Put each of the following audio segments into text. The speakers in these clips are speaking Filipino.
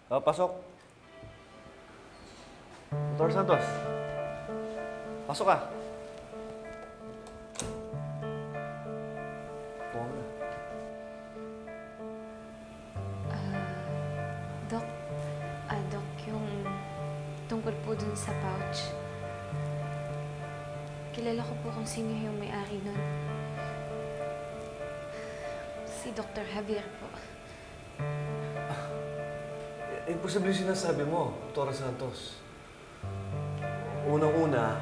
Pasok. Dr. Santos. Pasok ka. Upo na. Dok, yung tungkol po dun sa pouch. Kilala ko po kung sino yung may-ari nun. Si Dr. Javier po. Imposible yung sinasabi mo, Dr. Santos. Unang-una,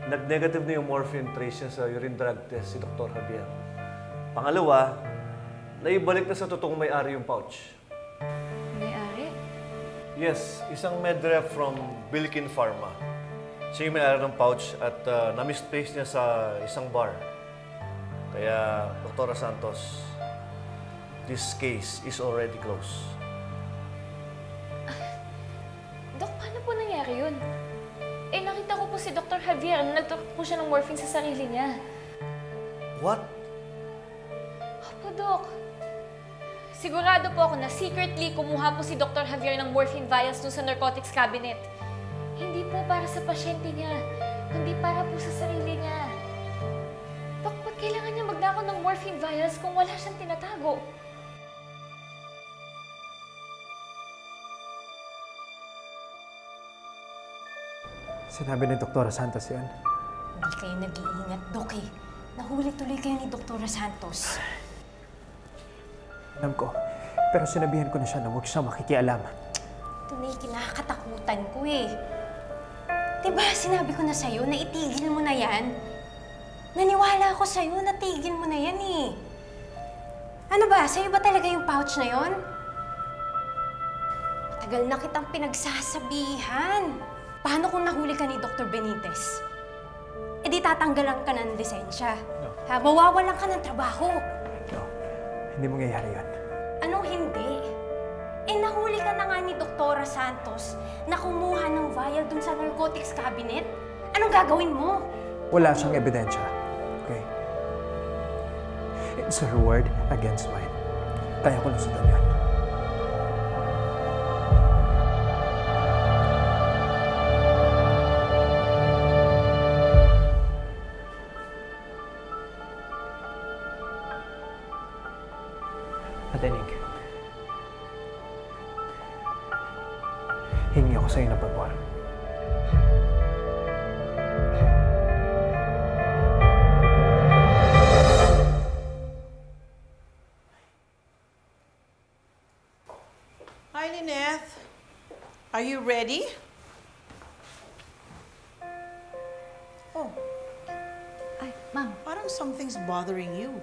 nag-negative na yung morphine trace niya sa urine drug test si Dr. Javier. Pangalawa, naibalik na sa totoong may-ari yung pouch. May-ari? Yes, isang medrep from Bilkin Pharma. Siya yung may-ari ng pouch at na-misplace niya sa isang bar. Kaya, Dr. Santos, this case is already closed. Dok, paano po nangyari yun? Nakita ko po si Dr. Javier. Nagturok po siya ng morphine sa sarili niya. What? Opo, Dok. Sigurado po ako na secretly kumuha po si Dr. Javier ng morphine vials dun sa narcotics cabinet. Hindi po para sa pasyente niya, kundi para po sa sarili niya. Dok, ba't kailangan niya magnakaw ng morphine vials kung wala siyang tinatago? Sinabi ni Dr. Santos yan. Hindi kayo nag-iingat, Dok eh. Nahuli tuloy kayo ni Dr. Santos. Alam ko. Pero sinabihan ko na siya na huwag siya makikialam. Ito na yung kinakatakutan ko eh. Diba, sinabi ko na sa'yo na itigil mo na yan? Naniwala ako sa'yo na tigil mo na yan eh. Ano ba? Sa'yo ba talaga yung pouch na yon? Tagal na kitang pinagsasabihan. Paano kung nahuli ka ni Dr. Benitez? E di tatanggalan ka ng lisensya. No. Ha? Mawawalan ka ng trabaho. No, hindi mangyayari yan. Anong hindi? Nahuli ka na nga ni Dr. Santos na kumuha ng vial dun sa narcotics cabinet. Anong gagawin mo? Wala siyang ebidensya. Okay? It's her word against mine. Kaya ko lang sundan yan. Patinig. Hingi ako sa'yo ng pabor. Hi, Lynette. Are you ready? Oh, Ay, Ma'am. parang something's bothering you.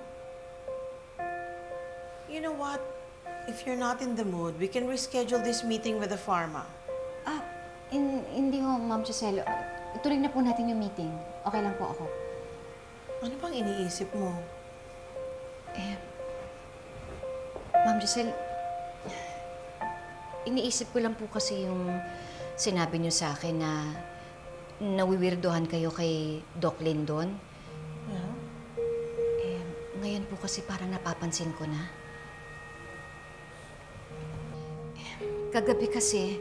You know what? If you're not in the mood, we can reschedule this meeting with the pharma. Hindi ho, Ma'am Giselle. Ituloy na po natin yung meeting. Okay lang po ako. Ano bang iniisip mo? Ma'am Giselle, iniisip ko lang po kasi yung sinabi niyo sa akin na nawiwirdohan kayo kay Doc Lindon. Yeah? Ngayon po kasi parang napapansin ko na. Kagabi kasi,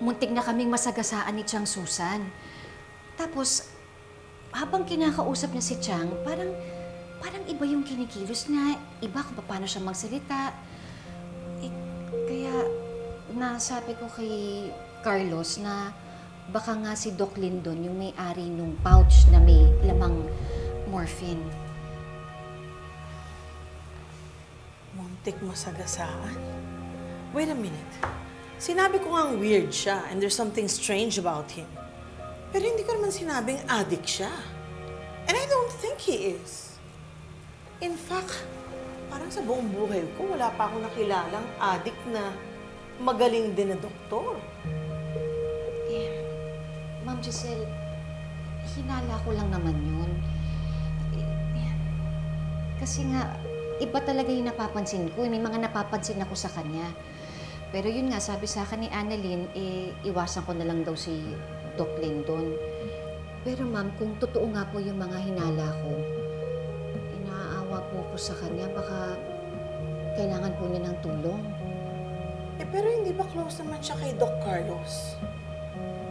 muntik na kaming masagasaan ni Chang Susan. Tapos, habang kinakausap niya si Chang, parang iba yung kinikilos niya, iba kung paano siya magsalita. Kaya, nasabi ko kay Carlos na baka nga si Doc Lindon yung may-ari nung pouch na may lamang morphine. Muntik masagasaan? Wait a minute. Sinabi ko ngang weird siya and there's something strange about him. Pero hindi ko naman sinabing addict siya. And I don't think he is. In fact, parang sa buong buhay ko, wala pa akong nakilalang addict na magaling din na doktor. Ma'am Giselle, hinala ko lang naman yun. Kasi nga, iba talaga yung napapansin ko. May mga napapansin ako sa kanya. Pero yun nga, sabi sa akin ni Annalyn, iwasan ko na lang daw si Doc Lindon. Pero ma'am, kung totoo nga po yung mga hinala ko, naaawa po ko sa kanya, baka kailangan po niya ng tulong. Pero hindi ba close naman siya kay Doc Carlos?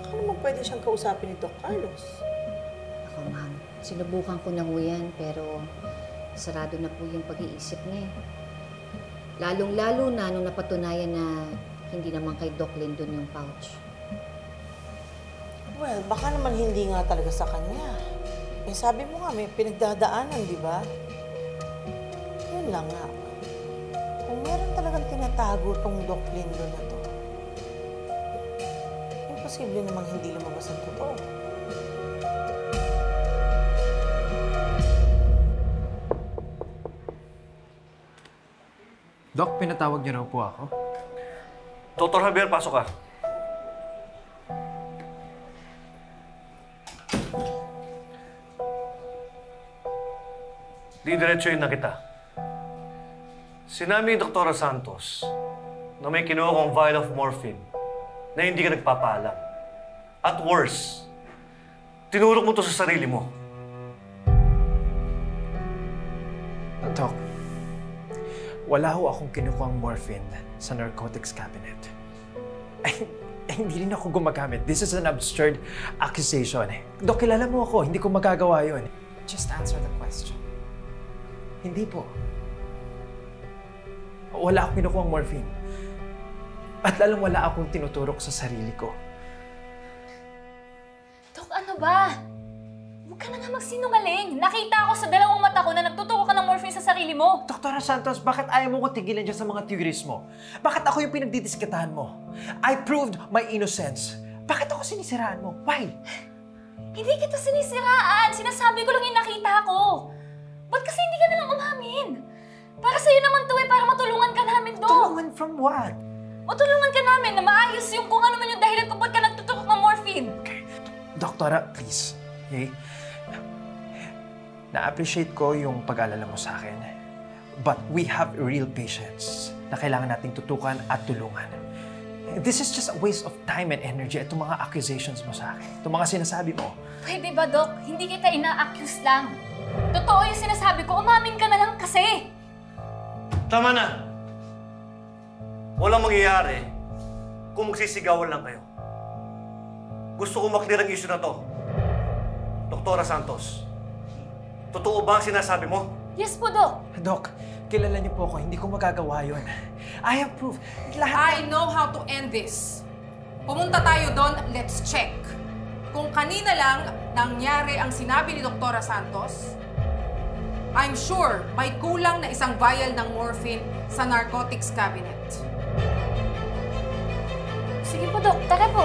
Baka naman pwede siyang kausapin ni Doc Carlos. Ako, ma'am, sinubukan ko na ho yan, pero sarado na po yung pag-iisip niya. Lalong-lalo na nung napatunayan na hindi naman kay Doc Lindon yung pouch. Well, baka naman hindi nga talaga sa kanya. Eh, sabi mo nga, may pinagdadaanan, di ba? Yun lang nga. Kung meron talagang tinatago tong Doc Lindon na to, imposible namang hindi lumabas ang totoo. Doc, pinatawag niyo raw po ako. Dr. Javier, pasok ka. Didiretsuhin na kita. Sinabi ni Dr. Santos na may kinuha kong vial of morphine na hindi ka nagpapaalam. At worse, tinurok mo to sa sarili mo. Doc, wala ho akong kinukuhang morphine sa narcotics cabinet. Ay, hindi rin ako gumagamit. This is an absurd accusation. Doc, kilala mo ako. Hindi ko magagawa yun. Just answer the question. Hindi po. Wala akong kinukuhang morphine. At lalong wala akong tinuturok sa sarili ko. Dok, ano ba? Huwag ka na nga magsinungaling. Nakita ko sa dalawang mata ko na nagtuturo ka ng morphine sa sarili mo. Dr. Santos, bakit ayaw mo ko tigilan dyan sa mga theories mo? Bakit ako yung pinagdidiskitahan mo? I proved my innocence. Bakit ako sinisiraan mo? Why? Hindi kita sinisiraan. Sinasabi ko lang yung nakita ko. Ba't kasi hindi ka nalang umamin? Para sa'yo naman to eh, para matulungan ka namin, Dok. Tulungan from what? Matulungan ka namin na maayos yung kung ano man yung dahilan kung ba't ka nagtuturok ng morphine. Doktora, please. Okay? Na-appreciate ko yung pag-alala mo sa akin. But we have real patients na kailangan nating tutukan at tulungan. This is just a waste of time and energy itong mga accusations mo sa akin. Itong mga sinasabi mo. Pwede ba, Dok? Hindi kita ina-accuse lang. Totoo yung sinasabi ko, umamin ka na lang kasi. Tama na! Walang mangyayari kung magsisigawan lang kayo. Gusto ko maklear ang issue na to. Dr. Santos, totoo ba ang sinasabi mo? Yes po, Dok. Doc, kilala niyo po ako. Hindi ko magagawa yun. I have proof. I know how to end this. Pumunta tayo doon, let's check. Kung kanina lang nangyari ang sinabi ni Dr. Santos, I'm sure may kulang na isang vial ng morphine sa narcotics cabinet. Sige po, Dok. Tara po.